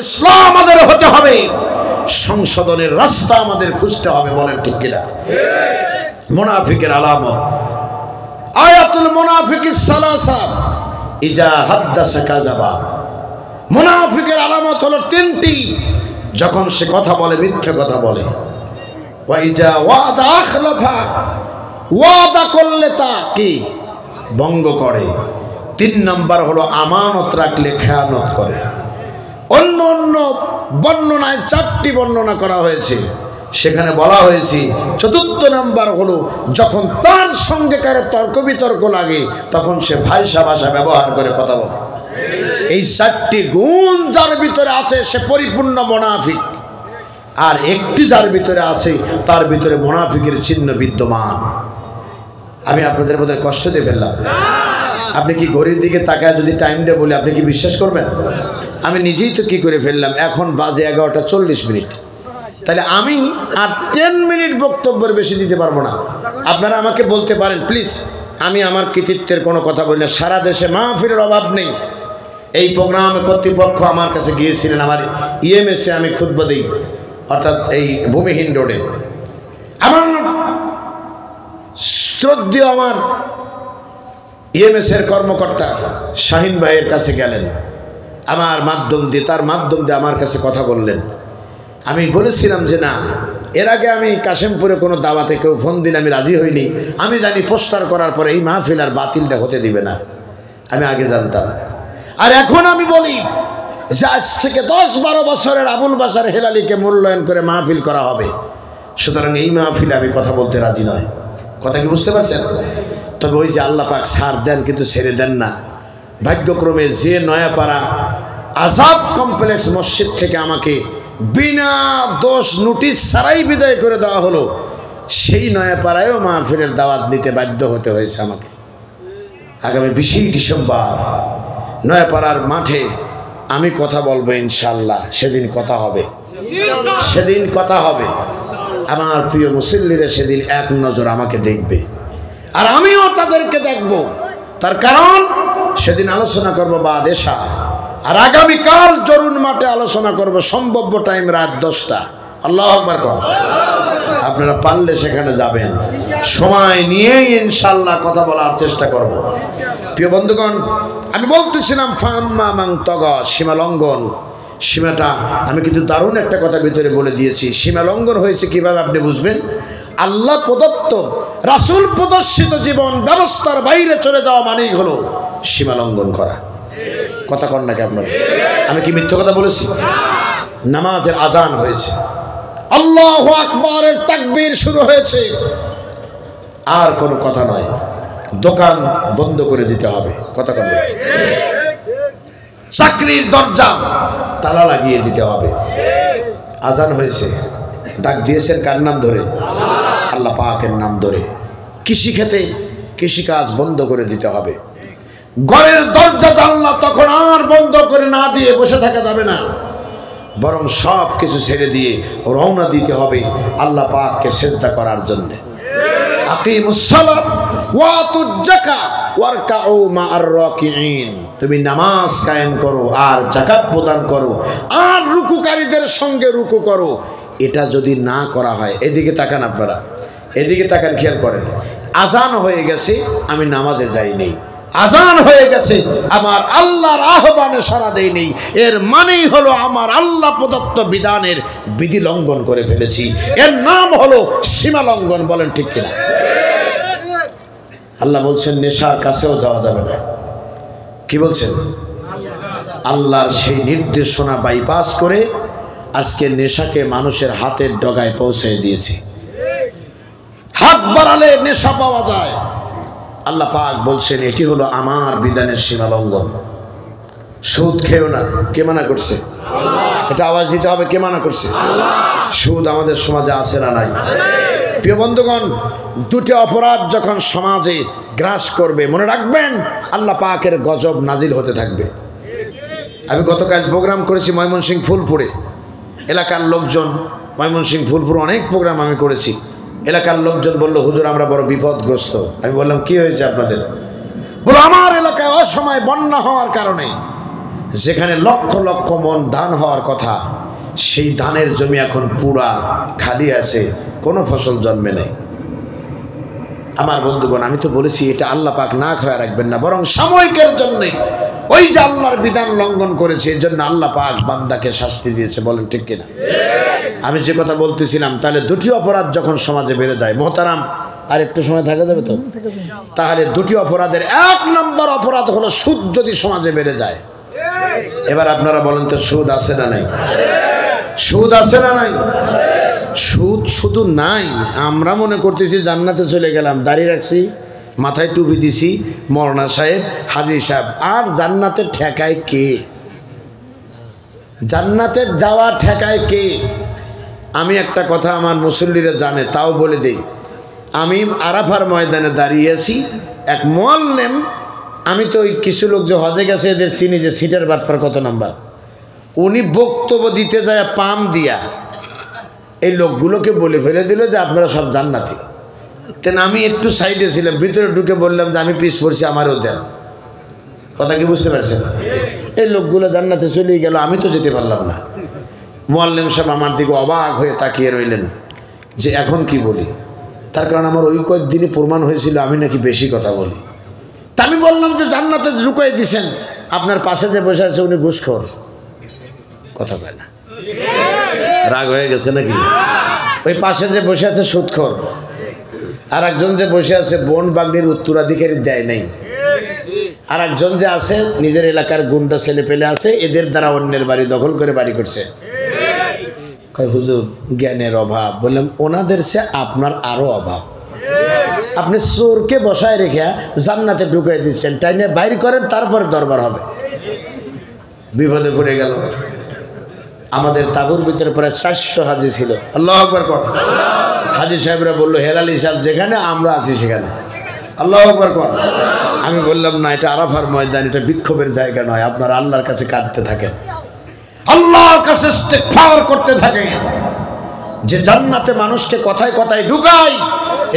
ইসলাম আমাদের হতে হবে, সংশোধনের রাস্তা আমাদের খুঁজতে হবে। বলেন ঠিক কিনা? মুনাফিকের আলামত, আয়াতুল মুনাফিকিস সালাসা, ইজা হাদ্দাসা কাযাবা। মুনাফিকের আলামত হলো তিনটি। যখন সে কথা বলে মিথ্যা কথা বলে, ওয়া ইজা ওয়াদা আখলাফা, ওয়াদা করলে তা কি ভঙ্গ করে। 3 নাম্বার হলো আমানত রাখলে খেয়ানত করে। অন্য অন্য বর্ণনায় 4টি বর্ণনা করা হয়েছে, সেখানে বলা হয়েছে 4র্থ নাম্বার হলো যখন তার সঙ্গে কারো তর্ক বিতর্ক লাগে তখন সে ভাষা ব্যবহার করে কথা বলে। এই 4টি গুণ যার ভিতরে আছে সে পরিপূর্ণ মুনাফিক। আর একটি যার ভিতরে আছে তার ভিতরে মুনাফিকের চিহ্ন বিদ্যমান। আমি আপনাদের মধ্যে কষ্ট দিয়ে ফেললাম। আপনি কি ঘড়ির দিকে তাকায় যদি টাইমটা বলি আপনি কি বিশ্বাস করবেন? আমি নিজেই তো কি করে ফেললাম, এখন বাজে 11:40। তাহলে আমি আর 10 মিনিট বক্তব্যের বেশি দিতে পারবো না। আপনারা আমাকে বলতে পারেন প্লিজ, আমি আমার কৃতিত্বের কোনো কথা বলি না। সারা দেশে মাহফিলের অভাব নেই। এই প্রোগ্রামে কর্তৃপক্ষ আমার কাছে গিয়েছিলেন, আমার ইএমএসে আমি খুতবা দিই, অর্থাৎ এই ভূমিহীন রোডে। আমার শ্রদ্ধেয় আমার ইএমএসের কর্মকর্তা শাহিন ভাইয়ের কাছে গেলেন, আমার মাধ্যম দিয়ে, তার মাধ্যম দিয়ে আমার কাছে কথা বললেন। আমি বলেছিলাম যে না, এর আগে আমি কাশেমপুরে কোনো দাওয়াতে কেউ ফোন দিলে আমি রাজি হইনি। আমি জানি পোস্টার করার পরে এই মাহফিল আর বাতিলটা হতে দিবে না, আমি আগে জানতাম। আর এখন আমি বলি যে আজ থেকে 10-12 বছরের আবুল বাশার হেলালিকে মূল্যায়ন করে মাহফিল করা হবে। সুতরাং এই মাহফিলে আমি কথা বলতে রাজি নয়। কথা কি বুঝতে পারছেন? তবে ওই যে আল্লাহ পাক ছাড় দেন কিন্তু ছেড়ে দেন না। ভাগ্যক্রমে যে নয়াপাড়া আজাদ কমপ্লেক্স মসজিদ থেকে আমাকে বিনা দোষ নোটিশ ছাড়াই বিদায় করে দেওয়া হলো, সেই নয়াপাড়ায়ও মাহফিলের দাওয়াত নিতে বাধ্য হতে হয়েছে আমাকে। আগামী 20 ডিসেম্বর নয়াপাড়ার মাঠে আমি কথা বলবো ইনশাআল্লাহ। সেদিন কথা হবে, সেদিন কথা হবে। আমার প্রিয় মুসল্লিরা সেদিন এক নজর আমাকে দেখবে, আর আমিও তাদেরকে দেখব। তার কারণ সেদিন আলোচনা করব বাদেশা, আর আগামীকাল জরুন মাঠে আলোচনা করব সম্ভাব্য টাইম রাত 10টা। আল্লাহু আকবার কর। আপনারা পারলে সেখানে যাবেন, সময় নিয়েই ইনশাআল্লাহ কথা বলার চেষ্টা করব। প্রিয় বন্ধুগণ, আমি বলতেছিলাম ফাম্মা মান তাগা, সীমা লঙ্ঘন। সীমাটা আমি কিন্তু দারুণ একটা কথা ভিতরে বলে দিয়েছি। সীমা লঙ্ঘন হয়েছে কিভাবে আপনি বুঝবেন? আল্লাহ প্রদত্ত রাসূল প্রদর্শিত জীবন ব্যবস্থার বাইরে চলে যাওয়া মানেই হলো সীমা লঙ্ঘন করা। কথা কন নাকি আপনারা? আমি কি মিথ্যা কথা বলেছি? নামাজের আযান হয়েছে, আল্লাহু আকবারের তাকবীর শুরু হয়েছে, আর কোনো কথা নয়, দোকান বন্ধ করে দিতে হবে। কথা কন। চাকরির দরজা তালা লাগিয়ে দিতে হবে। আযান হয়েছে, ডাক দিয়েছেন কার নাম ধরে? আল্লাহ পাকের নাম ধরে। কৃষিক্ষেত্রে কৃষিকাজ বন্ধ করে দিতে হবে। ঘরের দরজা জানলা তখন আর বন্ধ করে না দিয়ে বসে থাকা যাবে না, বরং সব কিছু ছেড়ে দিয়ে রওনা দিতে হবে আল্লাহ পাককে সিজদা করার জন্য। আকিমুস সালাত ওয়া আতুজ যাকাত ওয়ারকাউ মা'আর রাকিঈন। তুমি নামাজ কায়েম করো আর যাকাত প্রদান করো আর রুকুকারীদের সঙ্গে রুকু করো। এটা যদি না করা হয়, এদিকে তাকান আপনারা, এদিকে তাকান, খেয়াল করেন। আযান হয়ে গেছে, আমি নামাজে যাই নেই। আযান হয়ে গেছে, আমার আল্লাহর আহ্বানে সাড়া দেই নেই। এর মানেই হলো আমার আল্লাহ প্রদত্ত বিধানের বিধি লঙ্ঘন করে ফেলেছি। এর নাম হলো সীমা লঙ্ঘন। বলেন ঠিক কিনা? আল্লাহ বলছেন নেশার কাছেও যাওয়া যাবে না। কি বলছেন? আল্লাহর সেই নির্দেশনা বাইপাস করে আজকে নেশাকে মানুষের হাতের ডগায় পৌঁছে দিয়েছি। হাত বাড়ালে নেশা পাওয়া যায়। আল্লাহ পাক বলছেন এটি হলো আমার বিধানের সীমা লঙ্ঘন। সুদ খেও না, কে মানা করছে? এটা আওয়াজ দিতে হবে, কে মানা করছে? সুদ আমাদের সমাজে আছে না নাই? প্রিয় বন্ধুগণ, দুটি অপরাধ যখন সমাজে গ্রাস করবে, মনে রাখবেন আল্লাহ পাকের গজব নাজিল হতে থাকবে। আমি গতকাল প্রোগ্রাম করেছি ময়মনসিংহ ফুলপুরে। এলাকার লোকজন, ময়মনসিংহ ফুলপুর অনেক প্রোগ্রাম আমি করেছি। এলাকার লোকজন বলল হুজুর আমরা বড় বিপদগ্রস্ত। আমি বললাম কি হয়েছে আপনাদের? বলো আমার এলাকায় অসময় বন্যা হওয়ার কারণে যেখানে লক্ষ লক্ষ মন ধান হওয়ার কথা, সেই ধানের জমি এখন পুরা খালি আছে, কোনো ফসল জন্মে নেই। আমার বন্ধুগণ, আমি তো বলেছি এটা আল্লাহ পাক না খাওয়া রাখবেন না, বরং সাময়িকের জন্যে ওই যে আল্লাহর বিধান লঙ্ঘন করেছে এই জন্য আল্লাহ পাক বান্দাকে শাস্তি দিয়েছে। বলেন ঠিক কিনা? আমি যে কথা বলতেছিলাম, তাহলে দুটি অপরাধ যখন সমাজে বেড়ে যায়, মোহতারাম আর একটু সময় থাকা যাবে তো, তাহলে দুটি অপরাধের এক নম্বর অপরাধ হলো সুদ যদি সমাজে বেড়ে যায়। এবার আপনারা বলেন তো সুদ আছে না নাই? সুদ আছে না নাই? সুদ শুধু নাই, আমরা মনে করতেছি জান্নাতে চলে গেলাম, দাঁড়িয়ে রাখছি, মাথায় টুপি দিছি, মৌলানা সাহেব, হাজী সাহেব। আর জান্নাতে ঠেকায় কে? জান্নাতে যাওয়া ঠেকায় কে? আমি একটা কথা আমার মুসল্লিরা জানে, তাও বলে দেই। আমি আরাফার ময়দানে দাঁড়িয়ে আছি, এক মুআল্লিম, আমি তো ওই কিছু লোক যে হজে গেছে এদের চিনি, যে সিটের বাটপার কত নাম্বার, উনি বক্তব্য দিতে যায় পাম দিয়া এই লোকগুলোকে বলে ফেলে দিল যে আপনারা সব জান্নাতি। তেন আমি একটু সাইডে ছিলাম, ভিতরে ঢুকে বললাম যে আমি পিছ পড়ছি, আমারও দেন। কথা কি বুঝতে পারছেন? এই লোকগুলো জান্নাতে চলে গেল, আমি তো যেতে পারলাম না। মুআল্লিম সাহেব আমার দিকে অবাক হয়ে তাকিয়ে রইলেন যে এখন কি বলি। তার কারণ আমার ওই কয়েকদিনই প্রমাণ হয়েছিল আমি নাকি বেশি কথা বলি। তা আমি বললাম যে জান্নাতে ঢুকাই দিছেন, আপনার পাশে যে বসে আছে উনি ঘুষখোর। কথা কয় না, রাগ হয়ে গেছে নাকি? ওই পাশে যে বসে আছে সুদখোর, আর একজন যে বসে আছে বোন বাগনির উত্তরাধিকারী দেয় নাই, আর একজন যে আছে নিজের এলাকার গুন্ডা ছেলে পেলে আছে, এদের দ্বারা অন্যের বাড়ি দখল করে বাড়ি করছে। কয় হুজুর জ্ঞানের অভাব। বললাম ওনাদের সে আপনার আরো অভাব। আপনি চোরকে বসায় রেখে জান্নাতে ঢুকাই দিচ্ছেন, তাই নিয়ে বাইর করেন, তারপরে দরবার হবে। বিপদে পড়ে গেল। আমাদের তাবুর ভিতরে প্রায় 400 হাজি ছিল। আল্লাহু আকবার কর। হাজি সাহেবরা বললো হেলালি সাহেব যেখানে, আমরা আছি সেখানে। আল্লাহু আকবার কর। আমি বললাম না, এটা আরাফার ময়দান, এটা বিক্ষোভের জায়গা নয়। আপনারা আল্লাহর কাছে কাঁদতে থাকেন, আল্লাহর কাছে ইস্তিগফার করতে থাকেন। যে জান্নাতে মানুষকে কথায় কথায় ঢুকায়,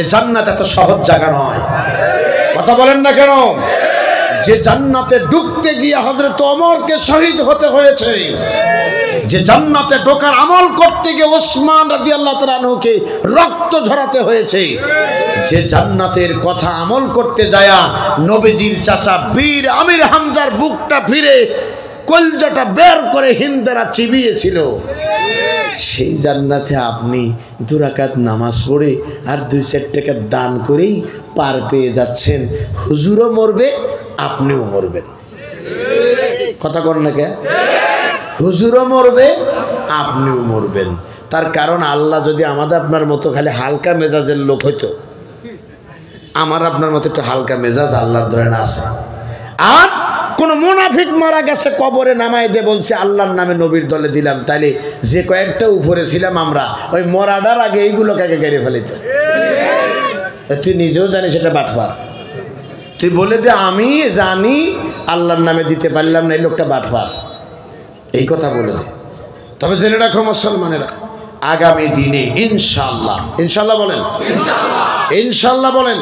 এই জান্নাত এত সহজ জায়গা নয়। কথা বলেন না কেন? যে জান্নাতে ঢুকতে গিয়ে হযরত ওমরকে শহীদ হতে হয়েছে, যে জান্নাতে ঢোকার আমল করতে গিয়ে ওসমান রাদিয়াল্লাহু তাআলা আনহুকে রক্ত ঝরাতে হয়েছে, যে জান্নাতের কথা আমল করতে যায়া নবীজির চাচা বীর আমির হামজার বুকটা ফিরে কলজাটা বের করে হিন্দেরা চিবিয়েছিল, সেই জান্নাতে আপনি 2 রাকাত নামাজ পড়ে আর 2-4 টাকা দান করেই পার পেয়ে যাচ্ছেন। হুজুরও মরবে, আপনিও মরবেন। কথা কর না কে? হুজুরও মরবে, আপনিও মরবেন। তার কারণ আল্লাহ যদি আমাদের আপনার মতো খালি হালকা মেজাজের লোক হইতো, আমার আপনার মতো একটু হালকা মেজাজ আল্লাহর ধরেন আছে, আর কোন মুনাফিক মারা গেছে কবরে নামাই দে বলছে আল্লাহর নামে নবীর দলে দিলাম, তাইলে যে কয়েকটা উপরে ছিলাম আমরা, ওই মরাডার আগে এইগুলো কাকে গেড়ে ফেলিত। তুই নিজেও জানিস এটা বাটপার। তুই বলে দে আমি জানি আল্লাহর নামে দিতে পারলাম না, এই লোকটা বাটপার, এই কথা বলে দে। তবে জেনে রাখো মুসলমানেরা, আগামী দিনে ইনশাআল্লাহ, ইনশাআল্লাহ বলেন, ইনশাআল্লাহ বলেন,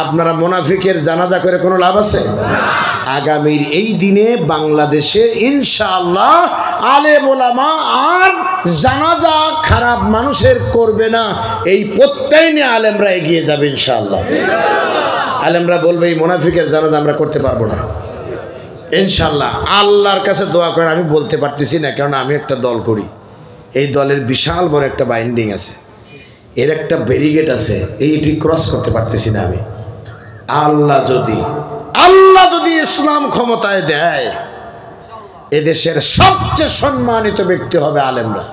আপনারা মুনাফিকের জানাজা করে কোনো লাভ আছে? আগামীর এই দিনে বাংলাদেশে ইনশাআল্লাহ আলেম ওলামা আর জানাজা খারাপ মানুষের করবে না, এই প্রত্যয় নিয়ে আলেমরা এগিয়ে যাবে ইনশাআল্লাহ। আলেমরা বলবে এই মুনাফিকের জানাজা আমরা করতে পারবো না ইনশাআল্লাহ। আল্লাহর কাছে দোয়া করেন। আমি বলতে পারতেছি না, কারণ আমি একটা দল করি, এই দলের বিশাল বড় একটা বাইন্ডিং আছে, এর একটা ব্যারিকেড আছে, এইটি ক্রস করতে পারতেছি না আমি। আল্লাহ যদি ইসলাম ক্ষমতায় দেয়, এদেশের সবচেয়ে সম্মানিত ব্যক্তি হবে আলেমরা।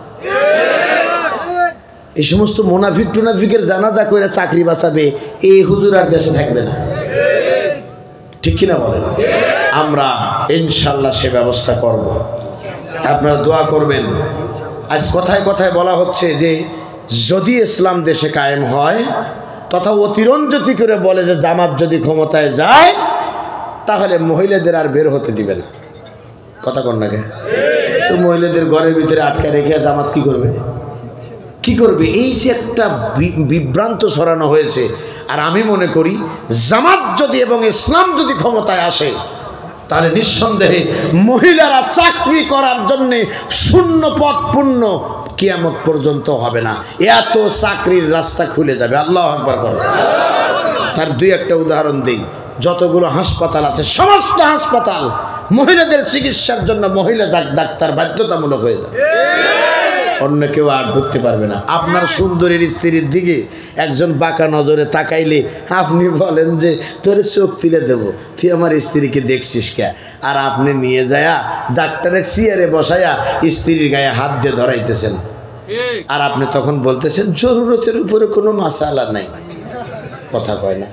এই সমস্ত মুনাফিক টুনাফিকের জানাজা করে চাকরি বাঁচাবে এই হুজুর আর দেশে থাকবে না, ঠিক কিনা বলেন? আমরা ইনশাআল্লাহ সে ব্যবস্থা করব, আপনারা দোয়া করবেন। আজ কথায় কথায় বলা হচ্ছে যে যদি ইসলাম দেশে কায়েম হয়, তথা অতিরঞ্জিত করে বলে যে জামাত যদি ক্ষমতায় যায় তাহলে মহিলাদের আর বের হতে দিবে না। কথা কন না কে? তো মহিলাদের ঘরের ভিতরে আটকে রেখে জামাত কি করবে? কি করবে? এই যে একটা বিভ্রান্ত ছড়ানো হয়েছে। আর আমি মনে করি জামাত যদি এবং ইসলাম যদি ক্ষমতায় আসে, তাহলে নিঃসন্দেহে মহিলারা চাকরি করার জন্য শূন্য পদ পূর্ণ কিয়ামত পর্যন্ত হবে না, এত চাকরির রাস্তা খুলে যাবে। আল্লাহু আকবার করুন। তার দুই একটা উদাহরণ দিই। যতগুলো হাসপাতাল আছে সমস্ত হাসপাতাল মহিলাদের চিকিৎসার জন্য মহিলা ডাক্তার বাধ্যতামূলক হয়ে যাবে, অন্য কেউ আর ঢুকতে পারবে না। আপনার সুন্দরীর স্ত্রীর দিকে একজন বাঁকা নজরে তাকাইলে আপনি বলেন যে তোর চোখ তুলে দেবো, তুই আমার স্ত্রীকে দেখছিস কে? আর আপনি নিয়ে যায়া ডাক্তারের চেয়ারে বসায়া স্ত্রীর গায়ে হাত দিয়ে ধরাইতেছেন, আর আপনি তখন বলতেছেন জরুরতের উপরে কোনো মাসালা নাই। কথা কয় না?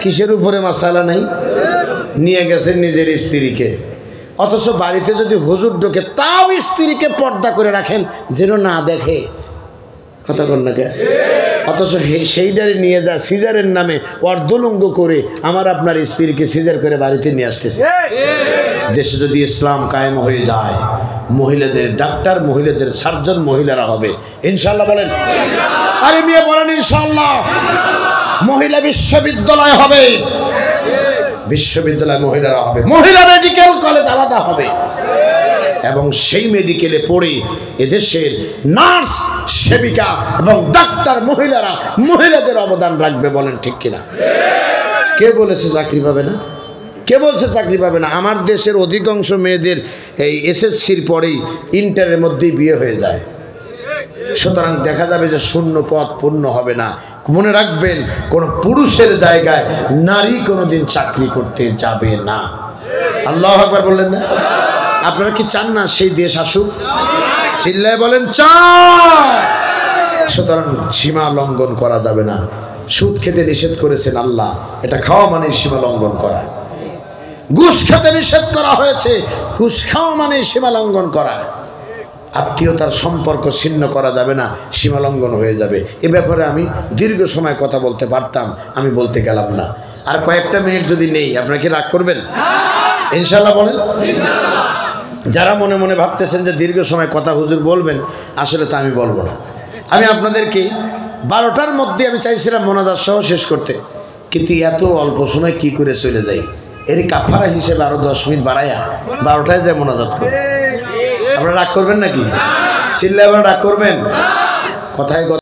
কিসের উপরে মাসালা নেই? নিয়ে গেছেন নিজের স্ত্রীকে, অথচ বাড়িতে যদি হুজুর ঢোকে তাও স্ত্রীকে পর্দা করে রাখেন যেন না দেখে। কথা কন না কে? অথচ সেইটারে নিয়ে যা সিজারের নামে অর্ধলঙ্গ করে আমার আপনার স্ত্রীকে সিজার করে বাড়িতে নিয়ে আসতেছে। দেশে যদি ইসলাম কায়েম হয়ে যায়, মহিলাদের ডাক্তার, মহিলাদের সার্জন মহিলারা হবে ইনশাআল্লাহ। বলেন আরে মেয়ে বলেন ইনশাআল্লাহ। মহিলা বিশ্ববিদ্যালয় হবে, বিশ্ববিদ্যালয় মহিলারা হবে, মহিলা মেডিকেল কলেজ আলাদা হবে, এবং সেই মেডিকেলে পড়ে এদেশের নার্স, সেবিকা এবং ডাক্তার মহিলারা মহিলাদের অবদান রাখবে। বলেন ঠিক কিনা? কে বলেছে চাকরি পাবে না? কে বলছে চাকরি পাবে না? আমার দেশের অধিকাংশ মেয়েদের এই এসএসসির পরেই ইন্টারের মধ্যেই বিয়ে হয়ে যায়। সুতরাং দেখা যাবে যে শূন্য পদ পূর্ণ হবে না। মনে রাখবেন, কোন পুরুষের জায়গায় নারী কোনোদিন চাকরি করতে যাবে না। আল্লাহু আকবার বললেন না? আপনারা কি চান না সেই দেশ আসুক? চিল্লায় বলেন চান। সুতরাং সীমা লঙ্ঘন করা যাবে না। সুদ খেতে নিষেধ করেছেন আল্লাহ, এটা খাওয়া মানে সীমা লঙ্ঘন করা। ঘুষ খেতে নিষেধ করা হয়েছে, ঘুষ খাওয়া মানে সীমা লঙ্ঘন করা। আত্মীয়তার সম্পর্ক ছিন্ন করা যাবে না, সীমা লঙ্ঘন হয়ে যাবে। এ ব্যাপারে আমি দীর্ঘ সময় কথা বলতে পারতাম, আমি বলতে গেলাম না। আর কয়েকটা মিনিট যদি নেই, আপনারা কি রাগ করবেন? ইনশাআল্লাহ বলেন। যারা মনে মনে ভাবতেছেন যে দীর্ঘ সময় কথা হুজুর বলবেন, আসলে তা আমি বলবো না। আমি আপনাদেরকে 12টার মধ্যে আমি চাইছিলাম মোনাজাত সহ শেষ করতে, কিন্তু এত অল্প সময় কি করে চলে যাই। এর কাফারা হিসেবে আরো 10 মিনিট বাড়াইয়া 12টায় যায় মোনাজাত করে। আপনারা রাগ করবেন নাকি? চিল্লায় রাগ করবেন? কথায়